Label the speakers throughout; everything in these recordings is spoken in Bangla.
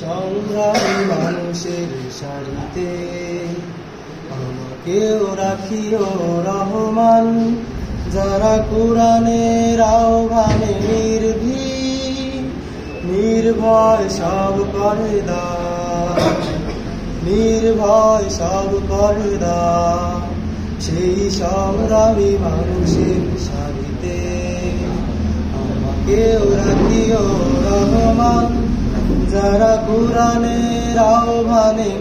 Speaker 1: সংগ্রামী মানুষের সারিতে আমাকেও রাখিও রহমান, যারা কোরআনের আহ্বানে নির্ভয় সব করে দান, নির্ভয় সব করে দান। সেই সংগ্রামী মানুষের সারিতে আমাকেও রাখিও রহমান, যারা কোরআনের আহ্বানে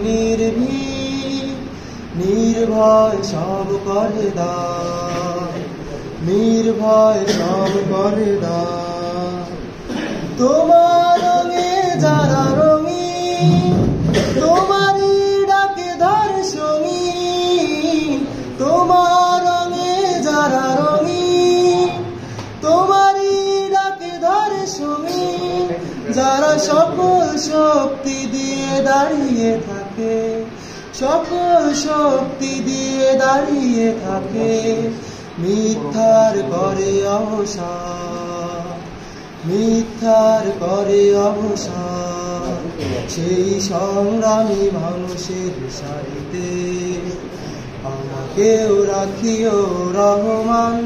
Speaker 1: নির্ভয় সব করে দান, নির্ভয় সব করে দান। তোমার রঙে যারা রঙিন, তোমারই ডাকে ধর সঙ্গীন। তোমার রঙে যারা রঙিন, তোমারই ডাকে ধর সঙ্গীন। যারা সকল শক্তি দিয়ে দাঁড়িয়ে থাকে, সকল শক্তি দিয়ে দাঁড়িয়ে থাকে, মিথ্যার করে অবসান, মিথ্যার করে অবসান। সেই সংগ্রামী মানুষের সারিতে আমাকেও রাখিও রহমান,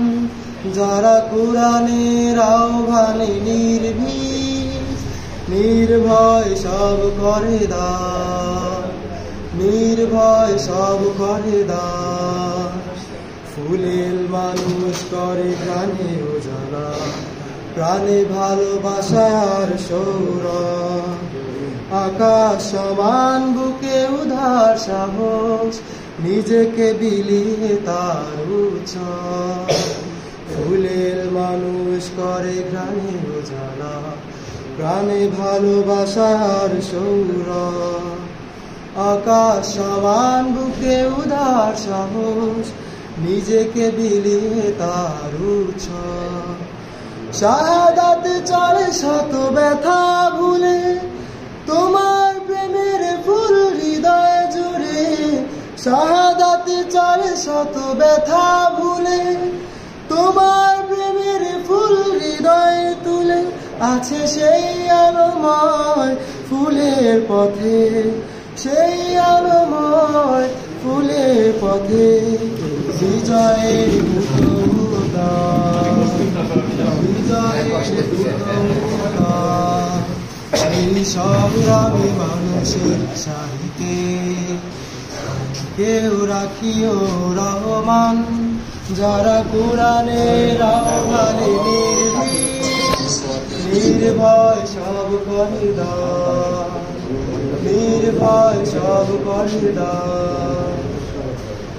Speaker 1: যারা কোরআনের আহ্বানে নির্ভয় সব করে দান, নির্ভয় সব করে দান। ফুলের মানুষ করে প্রাণে উজালা, প্রাণে ভালোবাসার সৌরভ। আকাশ সমান বুকে উদার সাহস, নিজেকে বিলিয়ে তার উৎসব। ফুলের মানুষ করে প্রাণে উজালা, প্রাণে ভালোবাসার সৌরভ। আকাশ সমান বুকে উদার সাহস, নিজেকে বিলিয়ে তার উৎসব। শাহাদাত চলে শত ব্যথা ভুলে, তোমার প্রেমের ফুল হৃদয় জুড়ে। শাহাদাত চলে শত ব্যথা ভুলে, তোমার প্রেমের ফুল হৃদয় তুলে। আছে সেই আলোময় ফুলের পথে, সেই আলোময় ফুলের পথে। বিজয়ের সেই সংগ্রামী মানুষের সাহিতে কেউ রাখিও রহমান, যারা কোরআনের আহ্বানে নির্ভয় সব করে দান, নির্ভয় সব করে দান।